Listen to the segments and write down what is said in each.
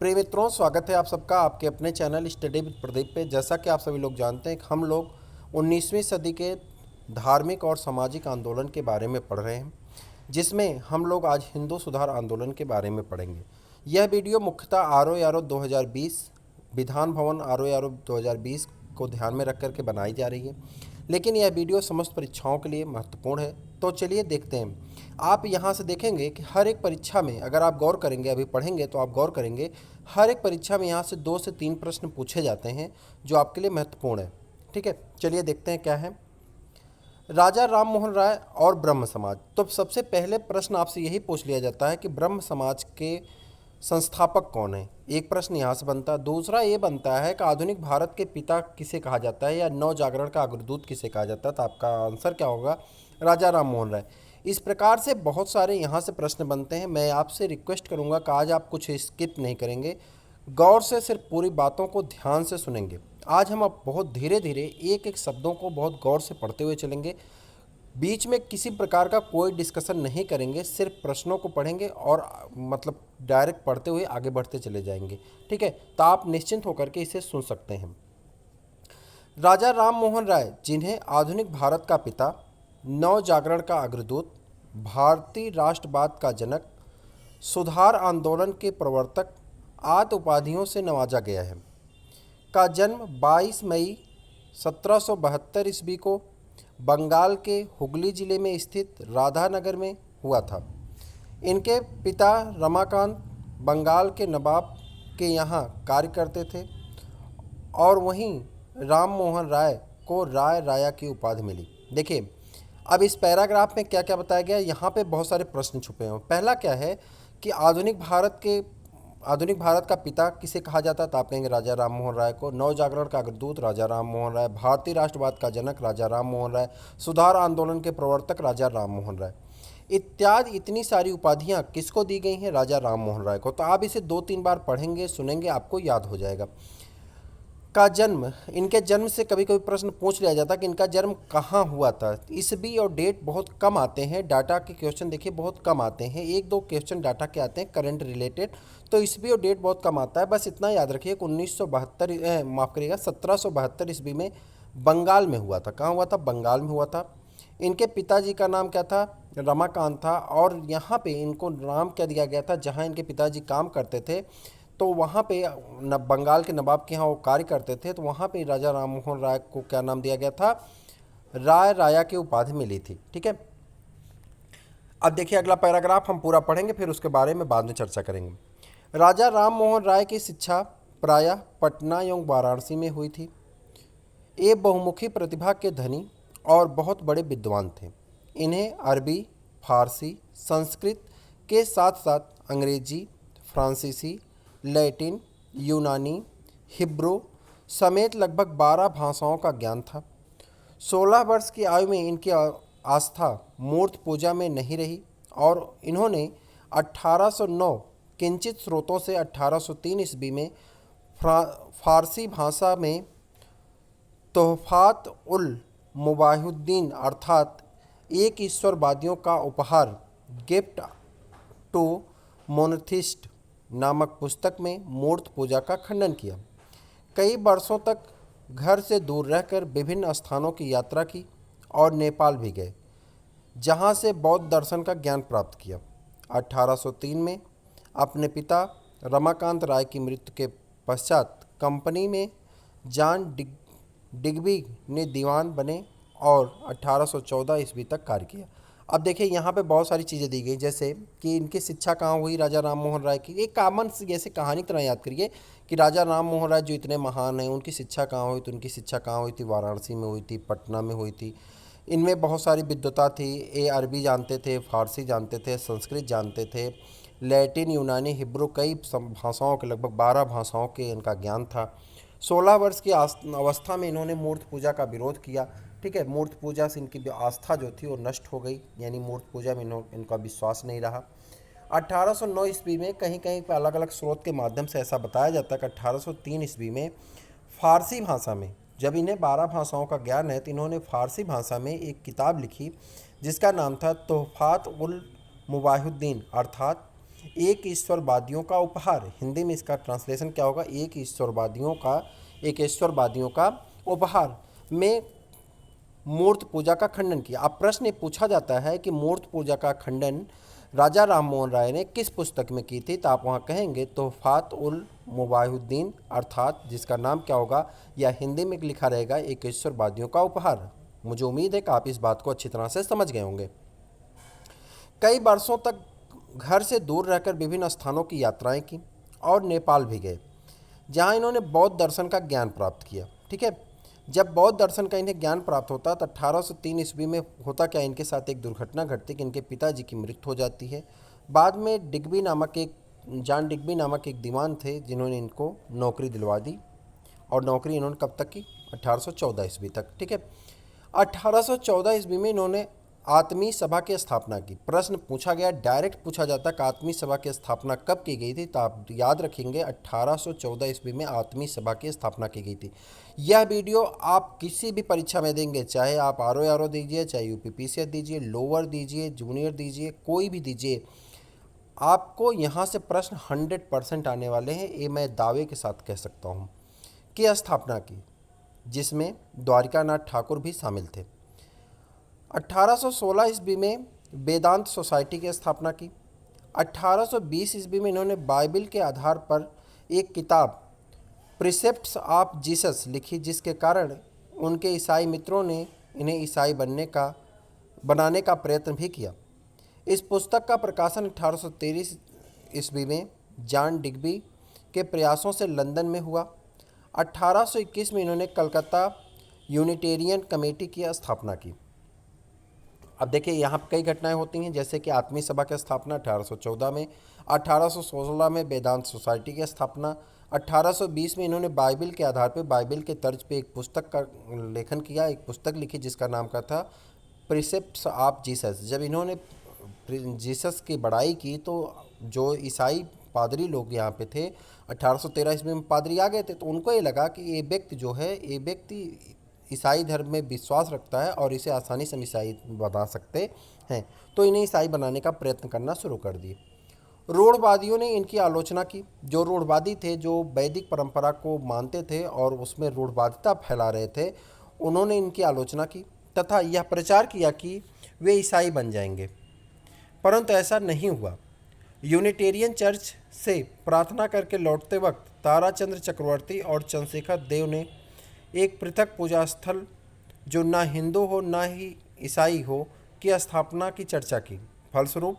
प्रिय मित्रों, स्वागत है आप सबका आपके अपने चैनल स्टडी विद प्रदीप पे। जैसा कि आप सभी लोग जानते हैं कि हम लोग 19वीं सदी के धार्मिक और सामाजिक आंदोलन के बारे में पढ़ रहे हैं, जिसमें हम लोग आज हिंदू सुधार आंदोलन के बारे में पढ़ेंगे। यह वीडियो मुख्यतः आरो यारो 2020 विधान भवन आरो यारो 2020 को ध्यान में रख करके बनाई जा रही है, लेकिन यह वीडियो समस्त परीक्षाओं के लिए महत्वपूर्ण है। तो चलिए देखते हैं। आप यहाँ से देखेंगे कि हर एक परीक्षा में अगर आप गौर करेंगे, अभी पढ़ेंगे तो आप गौर करेंगे, हर एक परीक्षा में यहाँ से 2 से 3 प्रश्न पूछे जाते हैं जो आपके लिए महत्वपूर्ण है। ठीक है, चलिए देखते हैं क्या है। राजा राम मोहन राय और ब्रह्म समाज। तो सबसे पहले प्रश्न आपसे यही पूछ लिया जाता है कि ब्रह्म समाज के संस्थापक कौन है। एक प्रश्न यहाँ से बनता है। दूसरा ये बनता है कि आधुनिक भारत के पिता किसे कहा जाता है या नव जागरण का अग्रदूत किसे कहा जाता है। तो आपका आंसर क्या होगा? राजा राम मोहन राय। इस प्रकार से बहुत सारे यहाँ से प्रश्न बनते हैं। मैं आपसे रिक्वेस्ट करूँगा कि आज आप कुछ स्किप नहीं करेंगे, गौर से सिर्फ पूरी बातों को ध्यान से सुनेंगे। आज हम अब बहुत धीरे धीरे एक एक शब्दों को बहुत गौर से पढ़ते हुए चलेंगे। बीच में किसी प्रकार का कोई डिस्कशन नहीं करेंगे, सिर्फ प्रश्नों को पढ़ेंगे और मतलब डायरेक्ट पढ़ते हुए आगे बढ़ते चले जाएंगे। ठीक है, तो आप निश्चिंत होकर के इसे सुन सकते हैं। राजा राम मोहन राय, जिन्हें आधुनिक भारत का पिता, नव जागरण का अग्रदूत, भारतीय राष्ट्रवाद का जनक, सुधार आंदोलन के प्रवर्तक आदि उपाधियों से नवाजा गया है, का जन्म 22 मई 1772 ईस्वी को बंगाल के हुगली जिले में स्थित राधानगर में हुआ था। इनके पिता रमाकांत बंगाल के नवाब के यहाँ कार्य करते थे और वहीं राम मोहन राय को राय राया की उपाधि मिली। देखिए, अब इस पैराग्राफ में क्या क्या बताया गया है, यहाँ पे बहुत सारे प्रश्न छुपे हैं। पहला क्या है कि आधुनिक भारत का पिता किसे कहा जाता है, तो आप कहेंगे राजा राम मोहन राय को। नव जागरण का अग्रदूत राजा राम मोहन राय, भारतीय राष्ट्रवाद का जनक राजा राम मोहन राय, सुधार आंदोलन के प्रवर्तक राजा राम मोहन राय इत्यादि इतनी सारी उपाधियाँ किसको दी गई हैं? राजा राम मोहन राय को। तो आप इसे 2-3 बार पढ़ेंगे, सुनेंगे, आपको याद हो जाएगा। का जन्म, इनके जन्म से कभी कभी प्रश्न पूछ लिया जाता है कि इनका जन्म कहाँ हुआ था। ईस्वी और डेट बहुत कम आते हैं, डाटा के क्वेश्चन देखिए बहुत कम आते हैं, 1-2 क्वेश्चन डाटा के आते हैं करंट रिलेटेड। तो ईस्वी और डेट बहुत कम आता है। बस इतना याद रखिए कि 1772 ईस्वी में बंगाल में हुआ था। कहाँ हुआ था? बंगाल में हुआ था। इनके पिताजी का नाम क्या था? रमाकांत था। और यहाँ पे इनको नाम क्या दिया गया था? जहाँ इनके पिताजी काम करते थे तो वहाँ पे बंगाल के नवाब के यहाँ वो कार्य करते थे, तो वहाँ पे राजा राम मोहन राय को क्या नाम दिया गया था? राय राया की उपाधि मिली थी। ठीक है, अब देखिए अगला पैराग्राफ हम पूरा पढ़ेंगे, फिर उसके बारे में बाद में चर्चा करेंगे। राजा राम मोहन राय की शिक्षा प्रायः पटना एवं वाराणसी में हुई थी। ये बहुमुखी प्रतिभा के धनी और बहुत बड़े विद्वान थे। इन्हें अरबी, फारसी, संस्कृत के साथ साथ अंग्रेजी, फ्रांसीसी, लैटिन, यूनानी, हिब्रू समेत लगभग 12 भाषाओं का ज्ञान था। 16 वर्ष की आयु में इनकी आस्था मूर्त पूजा में नहीं रही और इन्होंने 1809 किंचित स्रोतों से 1803 ईस्वी में फारसी भाषा में तोहफात उल मुबाहुद्दीन अर्थात एक ईश्वरवादियों का उपहार, गिफ्ट टू मोनोथिस्ट नामक पुस्तक में मूर्त पूजा का खंडन किया। कई वर्षों तक घर से दूर रहकर विभिन्न स्थानों की यात्रा की और नेपाल भी गए, जहां से बौद्ध दर्शन का ज्ञान प्राप्त किया। 1803 में अपने पिता रमाकांत राय की मृत्यु के पश्चात कंपनी में जॉन डिग्बी ने दीवान बने और 1814 ईस्वी तक कार्य किया। अब देखिए यहाँ पे बहुत सारी चीज़ें दी गई, जैसे कि इनकी शिक्षा कहाँ हुई? राजा राम मोहन राय की। एक कॉमन जैसे कहानी तरह याद करिए कि राजा राम मोहन राय जो इतने महान हैं, उनकी शिक्षा कहाँ हुई? तो उनकी शिक्षा कहाँ हुई थी? वाराणसी में हुई थी, पटना में हुई थी। इनमें बहुत सारी विद्वता थी। ये अरबी जानते थे, फारसी जानते थे, संस्कृत जानते थे, लैटिन, यूनानी, हिब्रू कई भाषाओं के लगभग 12 भाषाओं के इनका ज्ञान था। 16 वर्ष की अवस्था में इन्होंने मूर्त पूजा का विरोध किया। ठीक है, मूर्त पूजा से इनकी आस्था जो थी वो नष्ट हो गई, यानी मूर्त पूजा में इनका विश्वास नहीं रहा। 1809 ईस्वी में कहीं कहीं पर अलग अलग स्रोत के माध्यम से ऐसा बताया जाता है कि 1803 ईस्वी में फारसी भाषा में, जब इन्हें 12 भाषाओं का ज्ञान है, तो इन्होंने फारसी भाषा में एक किताब लिखी जिसका नाम था तोहफात उल मुबाहुद्दीन अर्थात एक ईश्वरवादियों का उपहार। हिंदी में इसका ट्रांसलेशन क्या होगा? एक ईश्वरवादियों का उपहार में मूर्त पूजा का खंडन किया। अब प्रश्न ये पूछा जाता है कि मूर्त पूजा का खंडन राजा राम मोहन राय ने किस पुस्तक में की थी? तो आप वहाँ कहेंगे तोहफात उल मुबाहिद्दीन, अर्थात जिसका नाम क्या होगा, या हिंदी में लिखा रहेगा एक ईश्वरवादियों का उपहार। मुझे उम्मीद है कि आप इस बात को अच्छी तरह से समझ गए होंगे। कई वर्षों तक घर से दूर रहकर विभिन्न स्थानों की यात्राएं की और नेपाल भी गए, जहां इन्होंने बौद्ध दर्शन का ज्ञान प्राप्त किया। ठीक है, जब बौद्ध दर्शन का इन्हें ज्ञान प्राप्त होता तो 1803 ईस्वी में होता क्या, इनके साथ एक दुर्घटना घटती कि इनके पिताजी की मृत्यु हो जाती है। बाद में जॉन डिग्बी नामक एक दीवान थे जिन्होंने इनको नौकरी दिलवा दी, और नौकरी इन्होंने कब तक की? 1814 ईस्वी तक। ठीक है, 1814 ईस्वी में इन्होंने आत्मीय सभा की स्थापना की। प्रश्न पूछा गया, डायरेक्ट पूछा जाता कि आत्मीय सभा की स्थापना कब की गई थी? तो आप याद रखेंगे 1814 ईस्वी में आत्मीय सभा की स्थापना की गई थी। यह वीडियो आप किसी भी परीक्षा में देंगे, चाहे आप आर दीजिए, चाहे यूपीपीसीएस दीजिए, लोअर दीजिए, जूनियर दीजिए, कोई भी दीजिए, आपको यहाँ से प्रश्न 100% आने वाले हैं, ये मैं दावे के साथ कह सकता हूँ। की स्थापना की, जिसमें द्वारिकानाथ ठाकुर भी शामिल थे। 1816 ईस्वी में वेदांत सोसाइटी की स्थापना की। 1820 ईस्वी में इन्होंने बाइबिल के आधार पर एक किताब प्रिसेप्ट्स ऑफ जीसस लिखी, जिसके कारण उनके ईसाई मित्रों ने इन्हें ईसाई बनाने का प्रयत्न भी किया। इस पुस्तक का प्रकाशन 1823 ईस्वी में जॉन डिग्बी के प्रयासों से लंदन में हुआ। 1821 में इन्होंने कलकत्ता यूनिटेरियन कमेटी की स्थापना की। अब देखिए यहाँ पर कई घटनाएं होती हैं, जैसे कि आत्मीय सभा की स्थापना 1814 में, 1816 में वेदांत सोसाइटी की स्थापना, 1820 में इन्होंने बाइबिल के आधार पर, बाइबिल के तर्ज पे एक पुस्तक का लेखन किया, एक पुस्तक लिखी जिसका नाम का था प्रिसेप्ट्स ऑफ जीसस। जब इन्होंने जीसस की बड़ाई की तो जो ईसाई पादरी लोग यहाँ पे थे, 1813 ईस्वी में पादरी आ गए थे, तो उनको ये लगा कि ये व्यक्ति जो है, ये व्यक्ति ईसाई धर्म में विश्वास रखता है और इसे आसानी से हम ईसाई बना सकते हैं, तो इन्हें ईसाई बनाने का प्रयत्न करना शुरू कर दिए। रूढ़वादियों ने इनकी आलोचना की। जो रूढ़वादी थे, जो वैदिक परंपरा को मानते थे और उसमें रूढ़वादिता फैला रहे थे, उन्होंने इनकी आलोचना की तथा यह प्रचार किया कि वे ईसाई बन जाएंगे, परंतु ऐसा नहीं हुआ। यूनिटेरियन चर्च से प्रार्थना करके लौटते वक्त ताराचंद्र चक्रवर्ती और चंद्रशेखर देव ने एक पृथक पूजा स्थल जो ना हिंदू हो ना ही ईसाई हो की स्थापना की चर्चा की। फलस्वरूप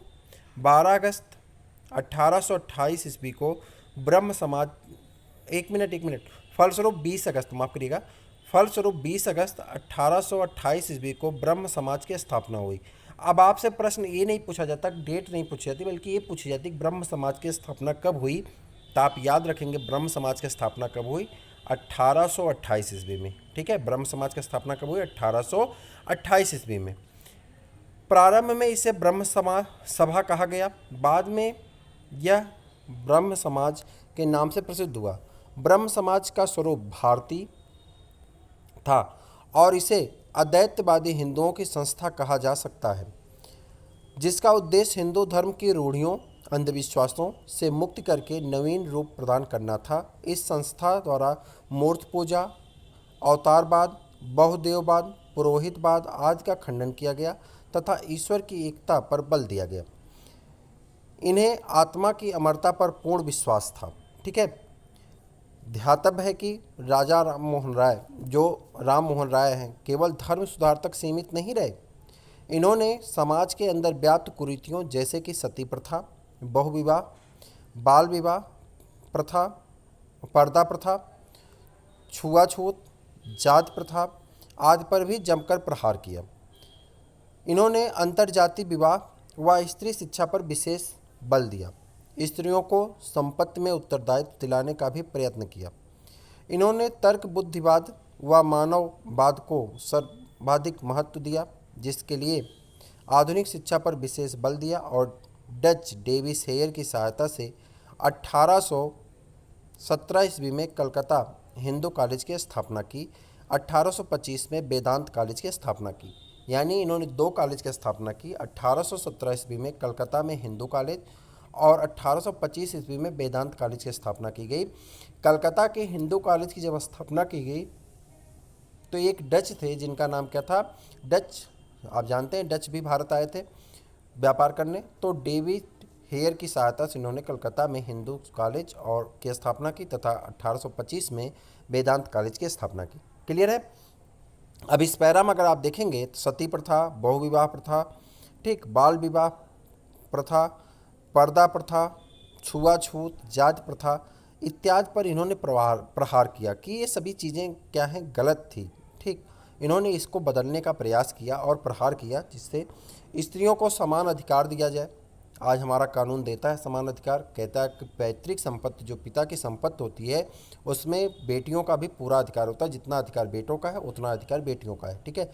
12 अगस्त 1828 ईस्वी को ब्रह्म समाज फलस्वरूप 20 अगस्त माफ़ करिएगा, फलस्वरूप 20 अगस्त 1828 ईस्वी को ब्रह्म समाज की स्थापना हुई। अब आपसे प्रश्न ये नहीं पूछा जाता, डेट नहीं पूछी जाती, बल्कि ये पूछी जाती कि ब्रह्म समाज की स्थापना कब हुई। तो आप याद रखेंगे ब्रह्म समाज की स्थापना कब हुई? 1828 ईस्वी में। ठीक है, ब्रह्म समाज की स्थापना कब हुई? 1828 ईस्वी में। प्रारंभ में इसे ब्रह्म सभा कहा गया, बाद में यह ब्रह्म समाज के नाम से प्रसिद्ध हुआ। ब्रह्म समाज का स्वरूप भारतीय था और इसे अद्वैतवादी हिंदुओं की संस्था कहा जा सकता है, जिसका उद्देश्य हिंदू धर्म की रूढ़ियों, अंधविश्वासों से मुक्ति करके नवीन रूप प्रदान करना था। इस संस्था द्वारा मूर्त पूजा, अवतारवाद, बहुदेववाद, पुरोहितवाद आदि का खंडन किया गया तथा ईश्वर की एकता पर बल दिया गया। इन्हें आत्मा की अमरता पर पूर्ण विश्वास था। ठीक है, ध्यातव्य है कि राजा राम मोहन राय हैं, केवल धर्म सुधार तक सीमित नहीं रहे। इन्होंने समाज के अंदर व्याप्त कुरीतियों जैसे कि सती प्रथा, बहुविवाह, बाल विवाह प्रथा, पर्दा प्रथा, छुआछूत, जाति प्रथा आदि पर भी जमकर प्रहार किया। इन्होंने अंतर्जातीय विवाह व स्त्री शिक्षा पर विशेष बल दिया। स्त्रियों को संपत्ति में उत्तरदायित्व दिलाने का भी प्रयत्न किया। इन्होंने तर्क बुद्धिवाद व मानववाद को सर्वाधिक महत्व दिया, जिसके लिए आधुनिक शिक्षा पर विशेष बल दिया और डच डेविस हेयर की सहायता से 1817 ईस्वी में कलकत्ता हिंदू कॉलेज की स्थापना की। 1825 में वेदांत कॉलेज की स्थापना की। यानी इन्होंने 2 कॉलेज की स्थापना की, 1817 ईस्वी में कलकत्ता में हिंदू कॉलेज और 1825 ईस्वी में वेदांत कॉलेज की स्थापना की गई। कलकत्ता के हिंदू कॉलेज की जब स्थापना की गई तो एक डच थे जिनका नाम क्या था, डच, आप जानते हैं डच भी भारत आए थे व्यापार करने। तो डेविड हेयर की सहायता से इन्होंने कलकत्ता में हिंदू कॉलेज और की स्थापना की तथा 1825 में वेदांत कॉलेज की स्थापना की। क्लियर है। अब इस पैरा में अगर आप देखेंगे तो सती प्रथा, बहुविवाह प्रथा, ठीक, बाल विवाह प्रथा, पर्दा प्रथा, छुआछूत, जाति प्रथा इत्यादि पर इन्होंने प्रहार किया कि ये सभी चीज़ें क्या हैं, गलत थी। ठीक, इन्होंने इसको बदलने का प्रयास किया और प्रहार किया जिससे स्त्रियों को समान अधिकार दिया जाए। आज हमारा कानून देता है समान अधिकार, कहता है कि पैतृक संपत्ति जो पिता की संपत्ति होती है उसमें बेटियों का भी पूरा अधिकार होता है, जितना अधिकार बेटों का है उतना अधिकार बेटियों का है। ठीक है,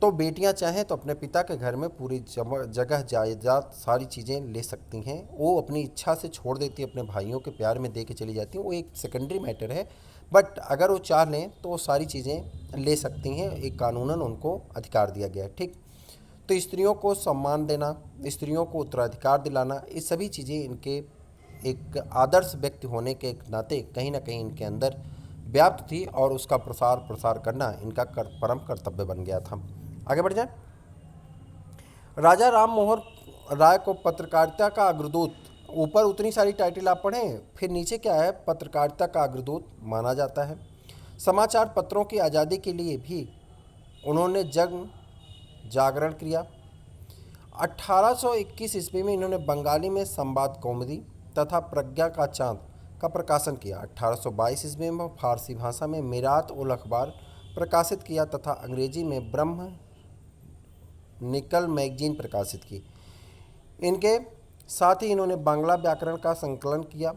तो बेटियां चाहें तो अपने पिता के घर में पूरी जगह जायदाद सारी चीज़ें ले सकती हैं, वो अपनी इच्छा से छोड़ देती है, अपने भाइयों के प्यार में दे के चली जाती हैं, वो एक सेकेंडरी मैटर है। बट अगर वो चाह लें तो वो सारी चीज़ें ले सकती हैं, एक कानूनन उनको अधिकार दिया गया है। ठीक, तो स्त्रियों को सम्मान देना, स्त्रियों को उत्तराधिकार दिलाना, ये सभी चीज़ें इनके एक आदर्श व्यक्ति होने के नाते कहीं ना कहीं इनके अंदर व्याप्त थी और उसका प्रसार करना इनका परम कर्तव्य बन गया था। आगे बढ़ जाए। राजा राम मोहन राय को पत्रकारिता का अग्रदूत, ऊपर उतनी सारी टाइटल आप पढ़ें, फिर नीचे क्या है, पत्रकारिता का अग्रदूत माना जाता है। समाचार पत्रों की आज़ादी के लिए भी उन्होंने जंग जागरण किया। 1821 ईस्वी में इन्होंने बंगाली में संवाद कौमुदी तथा प्रज्ञा का चांद का प्रकाशन किया। 1822 ईस्वी में फारसी भाषा में मिरात उल अखबार प्रकाशित किया तथा अंग्रेजी में ब्रह्म निकल मैगजीन प्रकाशित की। इनके साथ ही इन्होंने बांग्ला व्याकरण का संकलन किया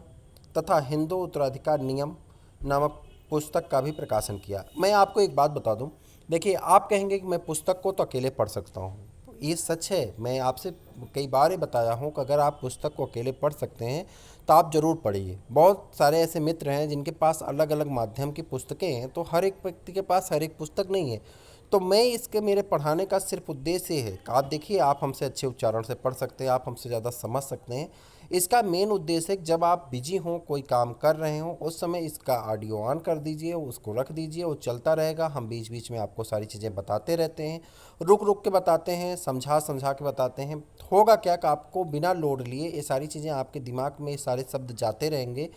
तथा हिंदू उत्तराधिकार नियम नामक पुस्तक का भी प्रकाशन किया। मैं आपको एक बात बता दूं, देखिए आप कहेंगे कि मैं पुस्तक को तो अकेले पढ़ सकता हूं, ये सच है। मैं आपसे कई बार ये बताया हूं कि अगर आप पुस्तक को अकेले पढ़ सकते हैं तो आप ज़रूर पढ़िए। बहुत सारे ऐसे मित्र हैं जिनके पास अलग अलग माध्यम की पुस्तकें हैं, तो हर एक व्यक्ति के पास हर एक पुस्तक नहीं है। तो मैं इसके मेरे पढ़ाने का सिर्फ उद्देश्य है कि आप देखिए, आप हमसे अच्छे उच्चारण से पढ़ सकते हैं, आप हमसे ज़्यादा समझ सकते हैं। इसका मेन उद्देश्य है कि जब आप बिजी हों, कोई काम कर रहे हों, उस समय इसका ऑडियो ऑन कर दीजिए, उसको रख दीजिए, वो चलता रहेगा। हम बीच बीच में आपको सारी चीज़ें बताते रहते हैं, रुक रुक के बताते हैं, समझा समझा के बताते हैं। होगा क्या कि आपको बिना लोड लिए ये सारी चीज़ें आपके दिमाग में, ये सारे शब्द जाते रहेंगे।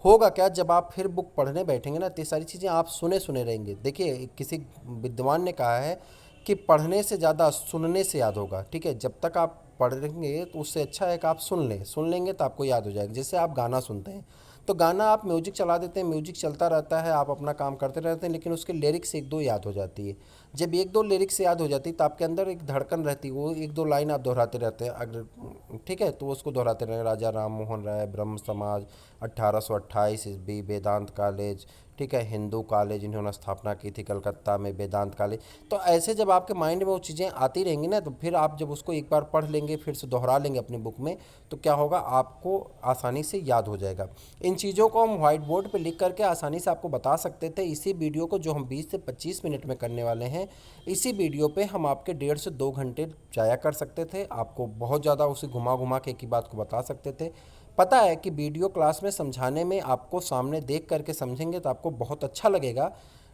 होगा क्या, जब आप फिर बुक पढ़ने बैठेंगे ना तो ये सारी चीज़ें आप सुने सुने रहेंगे। देखिए, किसी विद्वान ने कहा है कि पढ़ने से ज़्यादा सुनने से याद होगा। ठीक है, जब तक आप पढ़ेंगे तो उससे अच्छा है कि आप सुन लेंगे तो आपको याद हो जाएगा। जैसे आप गाना सुनते हैं तो गाना आप म्यूजिक चला देते हैं, म्यूजिक चलता रहता है, आप अपना काम करते रहते हैं, लेकिन उसके लिरिक्स एक दो याद हो जाती है। जब एक दो लिरिक्स याद हो जाती है तो आपके अंदर एक धड़कन रहती है, वो एक दो लाइन आप दोहराते रहते हैं। अगर ठीक है तो उसको दोहराते रहेंगे, राजा राम मोहन राय, ब्रह्म समाज, 1828 ईस्वी, वेदांत कॉलेज, ठीक है, हिंदू कॉलेज इन्होंने स्थापना की थी कलकत्ता में, वेदांत कॉलेज। तो ऐसे जब आपके माइंड में वो चीज़ें आती रहेंगी ना, तो फिर आप जब उसको एक बार पढ़ लेंगे, फिर से दोहरा लेंगे अपनी बुक में, तो क्या होगा, आपको आसानी से याद हो जाएगा। इन चीज़ों को हम व्हाइट बोर्ड पे लिख करके आसानी से आपको बता सकते थे। इसी वीडियो को जो हम 20 से 25 मिनट में करने वाले हैं, इसी वीडियो पे हम आपके 1.5 से 2 घंटे जाया कर सकते थे। आपको बहुत ज़्यादा उसे घुमा घुमा के एक ही बात को बता सकते थे। पता है कि वीडियो क्लास में समझाने में आपको सामने देख करके समझेंगे तो आपको बहुत अच्छा लगेगा,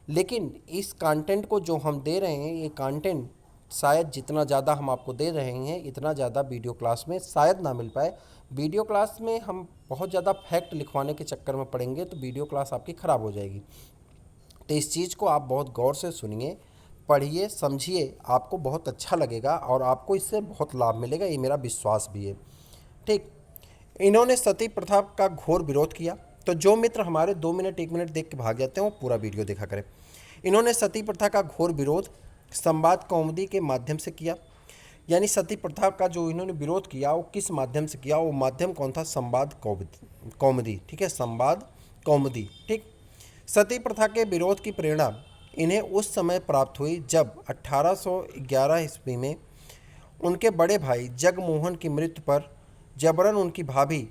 लेकिन इस कंटेंट को जो हम दे रहे हैं, ये कंटेंट शायद जितना ज़्यादा हम आपको दे रहे हैं इतना ज़्यादा वीडियो क्लास में शायद ना मिल पाए। वीडियो क्लास में हम बहुत ज़्यादा फैक्ट लिखवाने के चक्कर में पड़ेंगे तो वीडियो क्लास आपकी ख़राब हो जाएगी। तो इस चीज़ को आप बहुत गौर से सुनिए, पढ़िए, समझिए, आपको बहुत अच्छा लगेगा और आपको इससे बहुत लाभ मिलेगा, ये मेरा विश्वास भी है। ठीक, इन्होंने सती प्रथा का घोर विरोध किया। तो जो मित्र हमारे 2 मिनट 1 मिनट देख के भाग जाते हैं वो पूरा वीडियो देखा करें। इन्होंने सती प्रथा का घोर विरोध संवाद कौमुदी के माध्यम से किया। यानी सती प्रथा का जो इन्होंने विरोध किया वो किस माध्यम से किया, वो माध्यम कौन था, संवाद कौमुदी। ठीक है, संवाद कौमुदी। ठीक, सती प्रथा के विरोध की प्रेरणा इन्हें उस समय प्राप्त हुई जब 1811 ईस्वी में उनके बड़े भाई जगमोहन की मृत्यु पर जबरन उनकी भाभी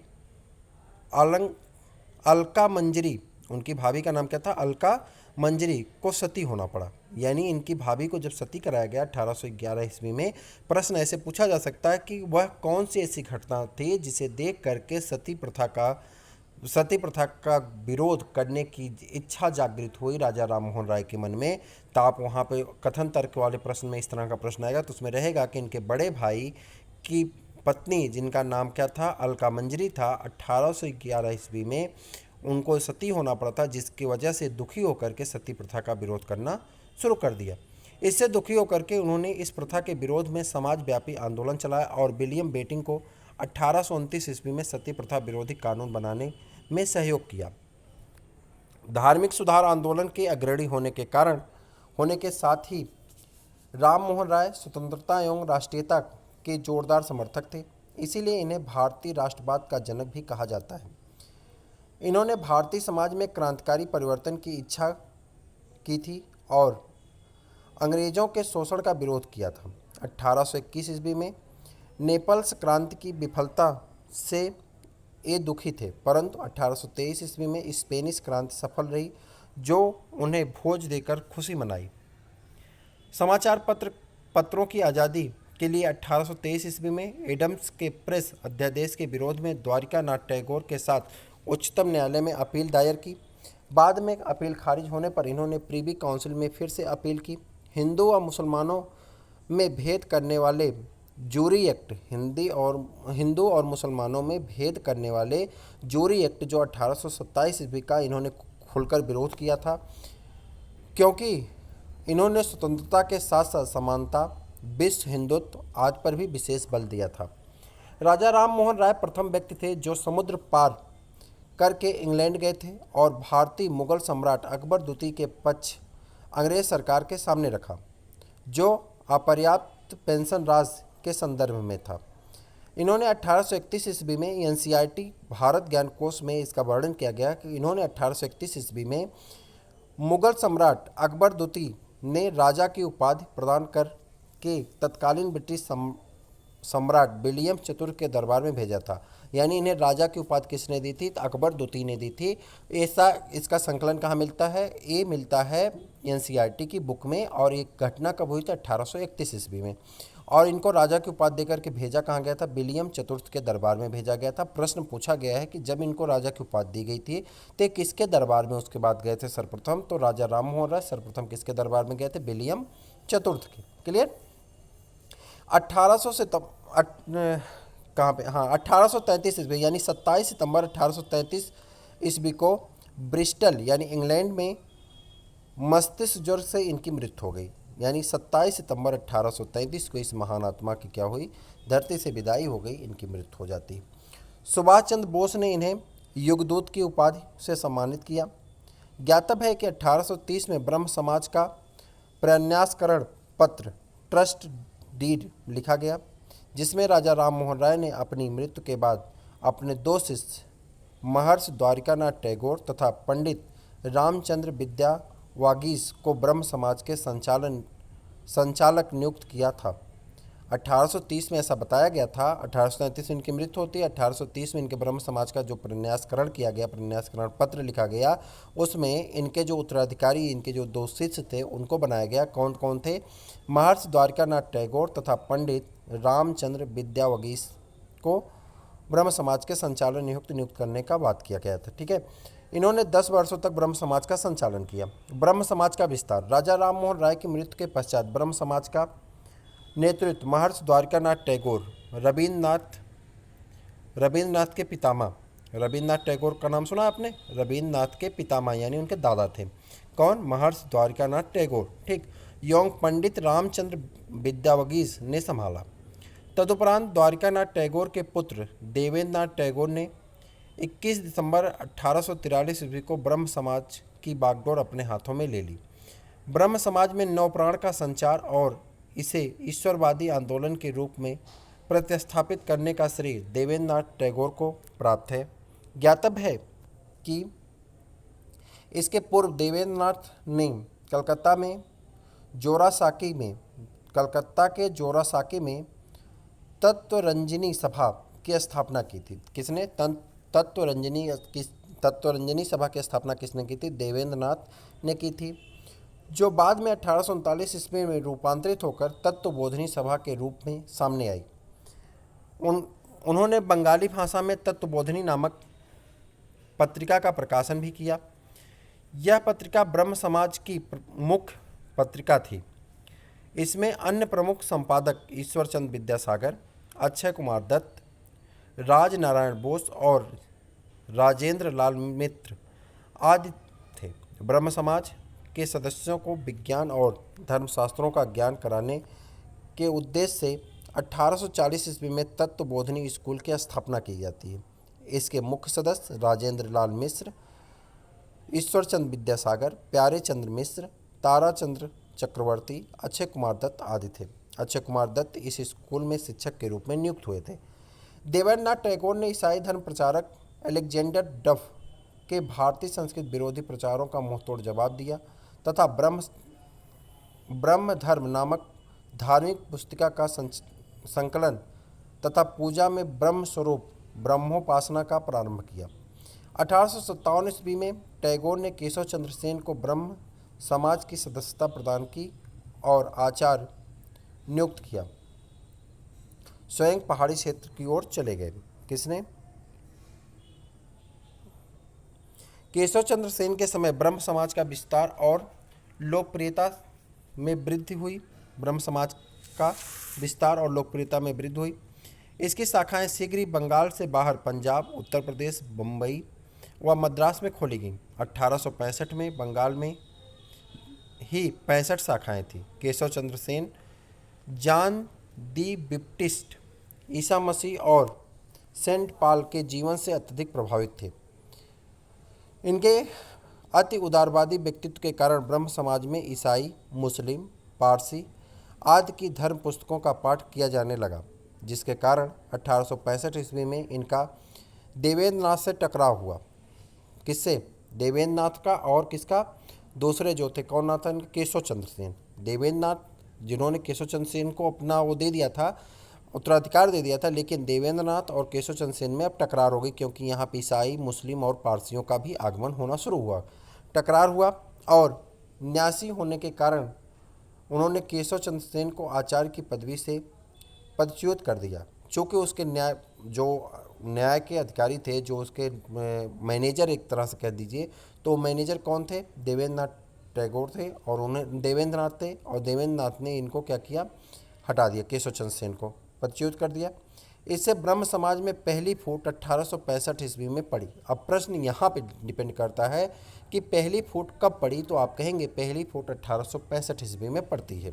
अलका मंजरी उनकी भाभी का नाम क्या था, अलका मंजरी, को सती होना पड़ा। यानी इनकी भाभी को जब सती कराया गया 1811 ईस्वी में, प्रश्न ऐसे पूछा जा सकता है कि वह कौन सी ऐसी घटना थी जिसे देख करके सती प्रथा का विरोध करने की इच्छा जागृत हुई राजा राम मोहन राय के मन में। तो आप वहाँ पे कथन तर्क वाले प्रश्न में इस तरह का प्रश्न आएगा तो उसमें रहेगा कि इनके बड़े भाई की पत्नी, जिनका नाम क्या था, अलका मंजरी था, 1811 ईस्वी में उनको सती होना पड़ा था, जिसकी वजह से दुखी होकर के सती प्रथा का विरोध करना शुरू कर दिया। इससे दुखी होकर के उन्होंने इस प्रथा के विरोध में समाजव्यापी आंदोलन चलाया और विलियम बेटिंग को 1829 ईस्वी में सती प्रथा विरोधी कानून बनाने में सहयोग किया। धार्मिक सुधार आंदोलन के अग्रणी होने के साथ ही राम मोहन राय स्वतंत्रता एवं राष्ट्रीयता के जोरदार समर्थक थे, इसीलिए इन्हें भारतीय राष्ट्रवाद का जनक भी कहा जाता है। इन्होंने भारतीय समाज में क्रांतिकारी परिवर्तन की इच्छा की थी और अंग्रेजों के शोषण का विरोध किया था। 1821 ईस्वी में नेपल्स क्रांति की विफलता से ये दुखी थे, परंतु 1823 ईस्वी में स्पेनिश क्रांति सफल रही, जो उन्हें भोज देकर खुशी मनाई। समाचार पत्रों की आज़ादी के लिए 1823 ईस्वी में एडम्स के प्रेस अध्यादेश के विरोध में द्वारिकानाथ टैगोर के साथ उच्चतम न्यायालय में अपील दायर की। बाद में अपील खारिज होने पर इन्होंने प्रीवी काउंसिल में फिर से अपील की। हिंदू और मुसलमानों में भेद करने वाले जूरी एक्ट, हिंदू और मुसलमानों में भेद करने वाले जूरी एक्ट जो 1827 ईस्वी का इन्होंने खुलकर विरोध किया था, क्योंकि इन्होंने स्वतंत्रता के साथ साथ समानता, विश्व हिंदुत्व आदि पर भी विशेष बल दिया था। राजा राम मोहन राय प्रथम व्यक्ति थे जो समुद्र पार करके इंग्लैंड गए थे और भारतीय मुगल सम्राट अकबर द्वितीय के पक्ष अंग्रेज सरकार के सामने रखा, जो अपर्याप्त पेंशन राज के संदर्भ में था। इन्होंने 1831 ईस्वी में एनसीईआरटी भारत ज्ञान कोश में इसका वर्णन किया गया कि इन्होंने 1831 ईस्वी में मुगल सम्राट अकबर द्वितीय ने राजा की उपाधि प्रदान करके तत्कालीन ब्रिटिश सम्राट विलियम चतुर्थ के दरबार में भेजा था। यानी इन्हें राजा की उपाधि किसने दी थी, तो अकबर द्वितीय ने दी थी। ऐसा इसका संकलन कहाँ मिलता है, ये मिलता है एनसीईआरटी की बुक में। और ये घटना कब हुई थी, 1831 ईस्वी में। और इनको राजा की उपाधि देकर के भेजा कहाँ गया था, विलियम चतुर्थ के दरबार में भेजा गया था। प्रश्न पूछा गया है कि जब इनको राजा की उपाधि दी गई थी तो किसके दरबार में उसके बाद गए थे सर्वप्रथम, तो राजा राम मोहन राय सर्वप्रथम किसके दरबार में गए थे, विलियम चतुर्थ के। क्लियर। 1800 से कहाँ पे, हाँ 1833 ईस्वी यानी 27 सितंबर 1833 ईस्वी को ब्रिस्टल यानी इंग्लैंड में मस्तिष्क ज्वर से इनकी मृत्यु हो गई। यानी 27 सितंबर 1833 को इस महान आत्मा की क्या हुई, धरती से विदाई हो गई, इनकी मृत्यु हो जाती। सुभाष चंद्र बोस ने इन्हें युगदूत की उपाधि से सम्मानित किया। ज्ञातव्य है कि 1830 में ब्रह्म समाज का प्रन्यासकरण पत्र, ट्रस्ट डीड लिखा गया, जिसमें राजा राम मोहन राय ने अपनी मृत्यु के बाद अपने दो शिष्य महर्षि द्वारिकानाथ टैगोर तथा पंडित रामचंद्र विद्यावागीश को ब्रह्म समाज के संचालक नियुक्त किया था। 1830 में ऐसा बताया गया था। 1833 में इनकी मृत्यु होती है। 1830 में इनके ब्रह्म समाज का जो प्रन्यासकरण किया गया, प्रन्यासकरण पत्र लिखा गया, उसमें इनके जो उत्तराधिकारी, इनके जो दो शिष्य थे, उनको बनाया गया। कौन कौन थे, महर्षि द्वारिकानाथ टैगोर तथा पंडित रामचंद्र विद्यावागीश को ब्रह्म समाज के संचालन नियुक्त करने का बात किया गया था। ठीक है। इन्होंने 10 वर्षों तक ब्रह्म समाज का संचालन किया। ब्रह्म समाज का विस्तार। राजा राम मोहन राय की मृत्यु के पश्चात ब्रह्म समाज का नेतृत्व महर्षि द्वारिकानाथ टैगोर, रविन्द्रनाथ के पितामह, रविन्द्रनाथ टैगोर का नाम सुना आपने, रविन्द्रनाथ के पितामह यानी उनके दादा थे। कौन, महर्षि द्वारिकानाथ टैगोर। ठीक। एवं पंडित रामचंद्र विद्यावागीश ने संभाला। तदुपरांत द्वारिकानाथ टैगोर के पुत्र देवेंद्रनाथ टैगोर ने 21 दिसंबर 1843 ईस्वी को ब्रह्म समाज की बागडोर अपने हाथों में ले ली। ब्रह्म समाज में नवप्राण का संचार और इसे ईश्वरवादी आंदोलन के रूप में प्रतिस्थापित करने का श्रेय देवेंद्रनाथ टैगोर को प्राप्त है। ज्ञातव्य है कि इसके पूर्व देवेंद्रनाथ ने कलकत्ता के जोरासाकी में तत्वरंजनी सभा की स्थापना की थी। किसने, तत्वरंजनी की तत्वरंजनी सभा की स्थापना किसने की थी? देवेंद्र नाथ ने की थी, जो बाद में 1839 ईस्वी में रूपांतरित होकर तत्वबोधिनी सभा के रूप में सामने आई। उन्होंने बंगाली भाषा में तत्वबोधिनी नामक पत्रिका का प्रकाशन भी किया। यह पत्रिका ब्रह्म समाज की मुख्य पत्रिका थी। इसमें अन्य प्रमुख संपादक ईश्वरचंद्र विद्यासागर, अक्षय कुमार दत्त, राज नारायण बोस और राजेंद्र लाल मित्र आदि थे। ब्रह्म समाज के सदस्यों को विज्ञान और धर्मशास्त्रों का ज्ञान कराने के उद्देश्य से 1840 ईस्वी में तत्वबोधिनी स्कूल की स्थापना की जाती है। इसके मुख्य सदस्य राजेंद्र लाल मिश्र, ईश्वरचंद्र विद्यासागर, प्यारे चंद्र मिश्र, ताराचंद्र चक्रवर्ती, अक्षय कुमार दत्त आदि थे। अक्षय कुमार दत्त इस स्कूल में शिक्षक के रूप में नियुक्त हुए थे। देवेंद्रनाथ टैगोर ने ईसाई धर्म प्रचारक अलेक्जेंडर डफ के भारतीय संस्कृत विरोधी प्रचारों का मुंहतोड़ जवाब दिया तथा ब्रह्म धर्म नामक धार्मिक पुस्तिका का संकलन तथा पूजा में ब्रह्म स्वरूप ब्रह्मोपासना का प्रारंभ किया। 1857 ईस्वी में टैगोर ने केशव चंद्र सेन को ब्रह्म समाज की सदस्यता प्रदान की और आचार्य नियुक्त किया। स्वयं पहाड़ी क्षेत्र की ओर चले गए। किसने? केशव चंद्र सेन के समय ब्रह्म समाज का विस्तार और लोकप्रियता में वृद्धि हुई। ब्रह्म समाज का विस्तार और लोकप्रियता में वृद्धि हुई। इसकी शाखाएं शीघ्र ही बंगाल से बाहर पंजाब, उत्तर प्रदेश, बम्बई व मद्रास में खोली गईं। 1865 में बंगाल में ही 65 शाखाएं थीं। केशव चंद्र सेन जॉन दी बैप्टिस्ट, ईसा मसीह और सेंट पॉल के जीवन से अत्यधिक प्रभावित थे। इनके अति उदारवादी व्यक्तित्व के कारण ब्रह्म समाज में ईसाई, मुस्लिम, पारसी आदि की धर्म पुस्तकों का पाठ किया जाने लगा, जिसके कारण 1865 ईस्वी में इनका देवेंद्रनाथ से टकराव हुआ। किससे? देवेंद्रनाथ का और किसका? दूसरे जो थे, कौन नाथ? केशव चंद्र सेन। देवेंद्रनाथ जिन्होंने केशव चंद्र सेन को अपना वो दे दिया था, उत्तराधिकार दे दिया था, लेकिन देवेंद्रनाथ और केशव चंद्र सेन में अब टकरार हो गई, क्योंकि यहाँ पे ईसाई, मुस्लिम और पारसियों का भी आगमन होना शुरू हुआ। टकरार हुआ और न्यासी होने के कारण उन्होंने केशव चंद्र सेन को आचार्य की पदवी से पदच्युत कर दिया। चूँकि उसके न्याय के अधिकारी थे, जो उसके मैनेजर एक तरह से कह दीजिए, तो मैनेजर कौन थे? देवेंद्रनाथ टैगोर थे और उन्हें देवेंद्रनाथ थे, और देवेंद्रनाथ ने इनको क्या किया? हटा दिया, केशव चंद्र सेन को पदच्युत कर दिया। इससे ब्रह्म समाज में पहली फूट 1865 ईस्वी में पड़ी। अब प्रश्न यहाँ पे डिपेंड करता है कि पहली फूट कब पड़ी, तो आप कहेंगे पहली फूट 1865 ईस्वी में पड़ती है।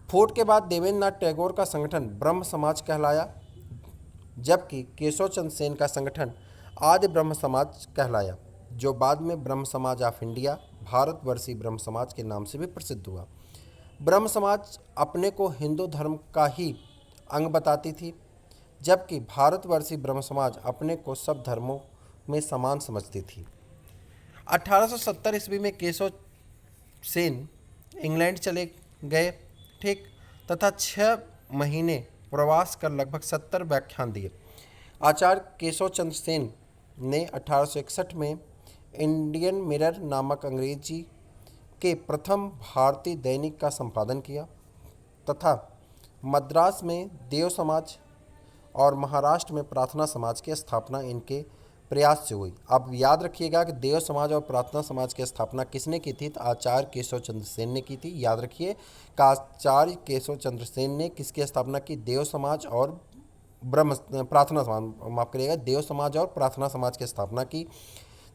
फूट के बाद देवेंद्रनाथ टैगोर का संगठन ब्रह्म समाज कहलाया, जबकि केशव चंद्र सेन का संगठन आदि ब्रह्म समाज कहलाया, जो बाद में ब्रह्म समाज ऑफ इंडिया, भारतवर्षीय ब्रह्म समाज के नाम से भी प्रसिद्ध हुआ। ब्रह्म समाज अपने को हिंदू धर्म का ही अंग बताती थी, जबकि भारतवर्षीय ब्रह्म समाज अपने को सब धर्मों में समान समझती थी। 1870 ईस्वी में केशव सेन इंग्लैंड चले गए, ठीक, तथा 6 महीने प्रवास कर लगभग 70 व्याख्यान दिए। आचार्य केशव चंद्र सेन ने 1861 में इंडियन मिरर नामक अंग्रेजी के प्रथम भारतीय दैनिक का संपादन किया तथा मद्रास में देव समाज और महाराष्ट्र में प्रार्थना समाज की स्थापना इनके प्रयास से हुई। अब याद रखिएगा कि देव समाज और प्रार्थना समाज की स्थापना किसने की थी? तो आचार्य केशव चंद्र सेन ने की थी। याद रखिए कि आचार्य केशव चंद्र सेन ने किसकी स्थापना की? देव समाज और प्रार्थना समाज, माफ करिएगा, देव समाज और प्रार्थना समाज की स्थापना की।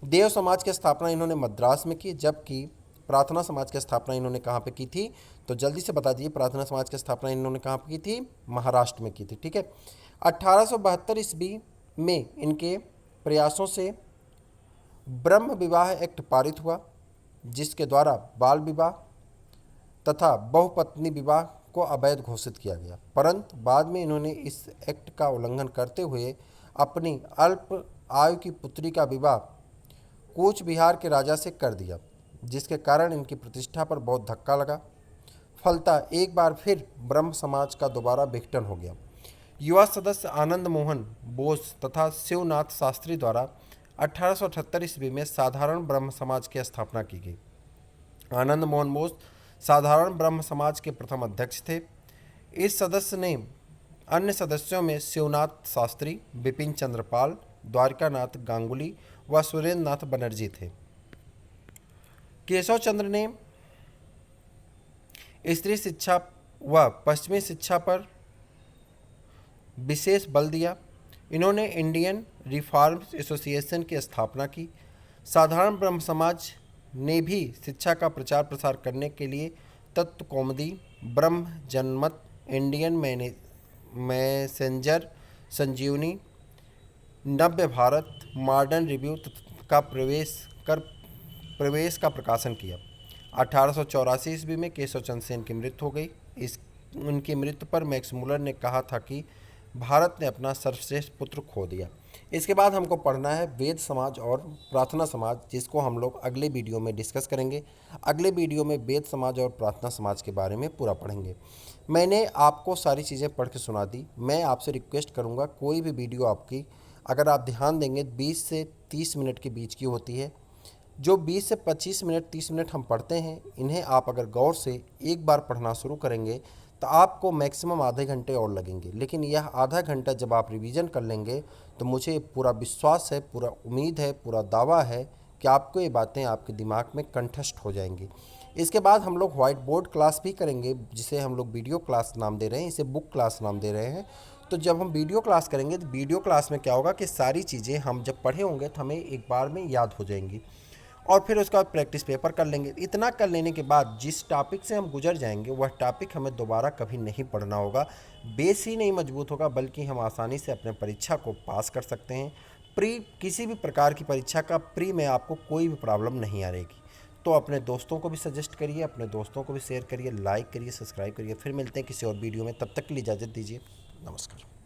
देव समाज की स्थापना इन्होंने मद्रास में की, जबकि प्रार्थना समाज की स्थापना इन्होंने कहाँ पे की थी? तो जल्दी से बता दीजिए, प्रार्थना समाज की स्थापना इन्होंने कहाँ पे की थी? महाराष्ट्र में की थी, ठीक है। 1872 ईस्वी में इनके प्रयासों से ब्रह्म विवाह एक्ट पारित हुआ, जिसके द्वारा बाल विवाह तथा बहुपत्नी विवाह को अवैध घोषित किया गया। परंतु बाद में इन्होंने इस एक्ट का उल्लंघन करते हुए अपनी अल्प आयु की पुत्री का विवाह कूच बिहार के राजा से कर दिया, जिसके कारण इनकी प्रतिष्ठा पर बहुत धक्का लगा। फलतः एक बार फिर ब्रह्म समाज का दोबारा विघटन हो गया। युवा सदस्य आनंद मोहन बोस तथा शिवनाथ शास्त्री द्वारा 1878 ईस्वी में साधारण ब्रह्म समाज की स्थापना की गई। आनंद मोहन बोस साधारण ब्रह्म समाज के प्रथम अध्यक्ष थे। इस सदस्य ने अन्य सदस्यों में शिवनाथ शास्त्री, बिपिन चंद्र पाल, द्वारकानाथ गांगुली व सुरेंद्र नाथ बनर्जी थे। केशव चंद्र ने स्त्री शिक्षा व पश्चिमी शिक्षा पर विशेष बल दिया। इन्होंने इंडियन रिफॉर्म्स एसोसिएशन की स्थापना की। साधारण ब्रह्म समाज ने भी शिक्षा का प्रचार प्रसार करने के लिए तत्व कौमुदी, ब्रह्म जनमत, इंडियन मैसेंजर, संजीवनी, नव्य भारत, मॉडर्न रिव्यू का प्रवेश का प्रकाशन किया। 1884 ईस्वी में केशव चंद्र सेन की मृत्यु हो गई। उनकी मृत्यु पर मैक्स मुलर ने कहा था कि भारत ने अपना सर्वश्रेष्ठ पुत्र खो दिया। इसके बाद हमको पढ़ना है वेद समाज और प्रार्थना समाज, जिसको हम लोग अगले वीडियो में डिस्कस करेंगे। अगले वीडियो में वेद समाज और प्रार्थना समाज के बारे में पूरा पढ़ेंगे। मैंने आपको सारी चीज़ें पढ़ के सुना दी। मैं आपसे रिक्वेस्ट करूँगा, कोई भी वीडियो आपकी अगर आप ध्यान देंगे 20 से 30 मिनट के बीच की होती है। जो 20 से 25 मिनट 30 मिनट हम पढ़ते हैं, इन्हें आप अगर गौर से एक बार पढ़ना शुरू करेंगे तो आपको मैक्सिमम आधे घंटे और लगेंगे। लेकिन यह आधा घंटा जब आप रिवीजन कर लेंगे तो मुझे पूरा विश्वास है, पूरा उम्मीद है, पूरा दावा है कि आपको ये बातें आपके दिमाग में कंठस्थ हो जाएंगी। इसके बाद हम लोग व्हाइट बोर्ड क्लास भी करेंगे, जिसे हम लोग वीडियो क्लास नाम दे रहे हैं, इसे बुक क्लास नाम दे रहे हैं। तो जब हम वीडियो क्लास करेंगे तो वीडियो क्लास में क्या होगा कि सारी चीज़ें हम जब पढ़े होंगे तो हमें एक बार में याद हो जाएंगी और फिर उसका प्रैक्टिस पेपर कर लेंगे। इतना कर लेने के बाद जिस टॉपिक से हम गुजर जाएंगे वह टॉपिक हमें दोबारा कभी नहीं पढ़ना होगा। बेस ही नहीं मजबूत होगा, बल्कि हम आसानी से अपने परीक्षा को पास कर सकते हैं। किसी भी प्रकार की परीक्षा का प्री में आपको कोई भी प्रॉब्लम नहीं आ रहेगी। तो अपने दोस्तों को भी सजेस्ट करिए, अपने दोस्तों को भी शेयर करिए, लाइक करिए, सब्सक्राइब करिए। फिर मिलते हैं किसी और वीडियो में, तब तक के लिए इजाज़त दीजिए। नमस्कार।